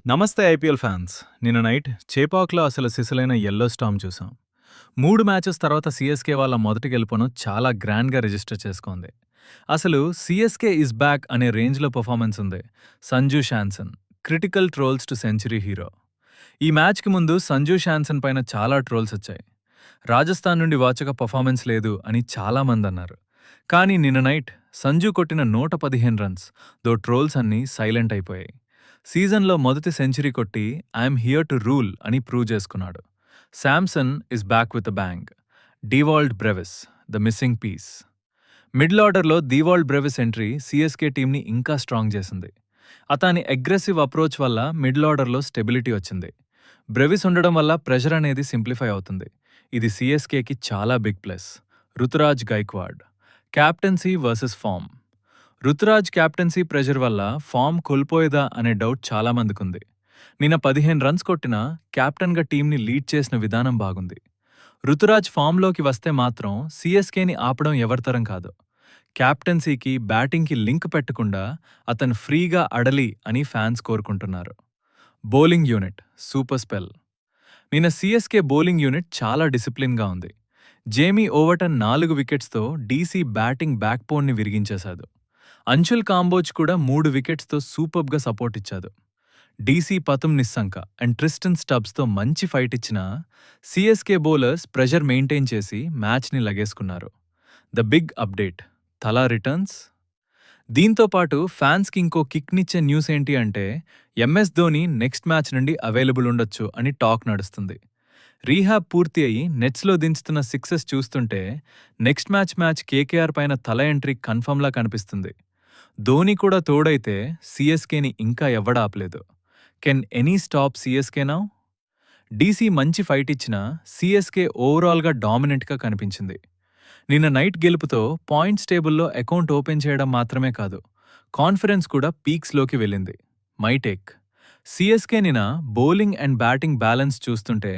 నమస్తే IPL fans. నిన్న night చేపాక్‌లో అసలు సిసలైన యెల్లో స్టార్మ్ చూసాం. 3 మ్యాచెస్ తర్వాత సీఎస్‌కే వాళ్ళ మొదటి గెలుపును చాలా గ్రాండ్‌గా రిజిస్టర్ చేసుకుంది. అసలు సీఎస్‌కే ఈజ్ బ్యాక్ అనే రేంజ్‌లో పెర్ఫార్మెన్స్ ఉంది. Sanju Samson critical trolls to century hero. ఈ మ్యాచ్‌కి ముందు సంజు శాంసన్ పైన చాలా ట్రోల్స్ వచ్చాయి. రాజస్థాన్ నుండి వాచక పర్ఫార్మెన్స్ లేదు అని చాలా మంది అన్నారు. కానీ నిన్న నైట్ సంజు కొట్టిన 115 రన్స్ దో ట్రోల్స్ అన్నీ సైలెంట్ అయిపోయాయి. సీజన్లో మొదటి సెంచరీ కొట్టి ఐఎమ్ హియర్ టు రూల్ అని ప్రూవ్ చేసుకున్నాడు. Samson is back with a bang. Dewald Brevis the missing piece. Middle ఆర్డర్లో డీవాల్డ్ బ్రెవిస్ ఎంట్రీ సీఎస్కే టీంని ఇంకా స్ట్రాంగ్ చేసింది. అతని అగ్రెసివ్ అప్రోచ్ వల్ల మిడిల్ ఆర్డర్లో స్టెబిలిటీ వచ్చింది. బ్రెవిస్ ఉండడం వల్ల ప్రెషర్ అనేది సింప్లిఫై అవుతుంది. ఇది సీఎస్కేకి చాలా big plus. Ruturaj Gaikwad captaincy versus form. Ruturaj captaincy pressure వల్ల ఫామ్ కోల్పోయేదా అనే డౌట్ చాలా మందికుంది. నిన్న 15 రన్స్ కొట్టినా కెప్టెన్గా టీంని లీడ్ చేసిన విధానం బాగుంది. రుతురాజ్ ఫామ్లోకి వస్తే మాత్రం సీఎస్కేని ఆపడం ఎవరితరం కాదు. క్యాప్టెన్సీకి బ్యాటింగ్కి లింక్ పెట్టకుండా అతను ఫ్రీగా అడలి అని ఫ్యాన్స్ కోరుకుంటున్నారు. Bowling unit super spell. నిన్న సీఎస్కే బౌలింగ్ యూనిట్ చాలా డిసిప్లిన్గా ఉంది. జేమీ ఓవర్టన్ 4 వికెట్స్తో డీసీ బ్యాటింగ్ బ్యాక్బోన్ని విరిగించేశాడు. అంశుల్ కాంబోజ్ కూడా 3 వికెట్స్తో సూపర్బ్గా సపోర్ట్ ఇచ్చాడు. DC Pathum Nissanka and Tristan స్టబ్స్తో మంచి ఫైట్ ఇచ్చిన సీఎస్కే బౌలర్స్ ప్రెషర్ మెయింటైన్ చేసి మ్యాచ్ని లగేసుకున్నారు. The big update Thala returns. దీంతో పాటు ఫ్యాన్స్కి ఇంకో కిక్నిచ్చే న్యూస్ ఏంటి అంటే ఎంఎస్ ధోని నెక్స్ట్ మ్యాచ్ నుండి అవైలబుల్ ఉండొచ్చు అని టాక్ నడుస్తుంది. రీహాబ్ పూర్తి అయి నెట్స్లో దించుతున్న సిక్సెస్ చూస్తుంటే నెక్స్ట్ మ్యాచ్ కేకేఆర్ పైన తల ఎంట్రీ కన్ఫర్మ్లా కనిపిస్తుంది. ధోని కూడా తోడైతే సీఎస్కేని ఇంకా ఎవ్వడాపలేదు. Can any stop CSK now? DC మంచి ఫైట్ ఇచ్చినా సీఎస్కే ఓవరాల్గా డామినెంట్గా కనిపించింది. నిన్న నైట్ గెలుపుతో పాయింట్స్ టేబుల్లో అకౌంట్ ఓపెన్ చేయడం మాత్రమే కాదు, కాన్ఫిడెన్స్ కూడా పీక్స్లోకి వెళ్ళింది. My take. సీఎస్కే నిన్న బౌలింగ్ అండ్ బ్యాటింగ్ బ్యాలెన్స్ చూస్తుంటే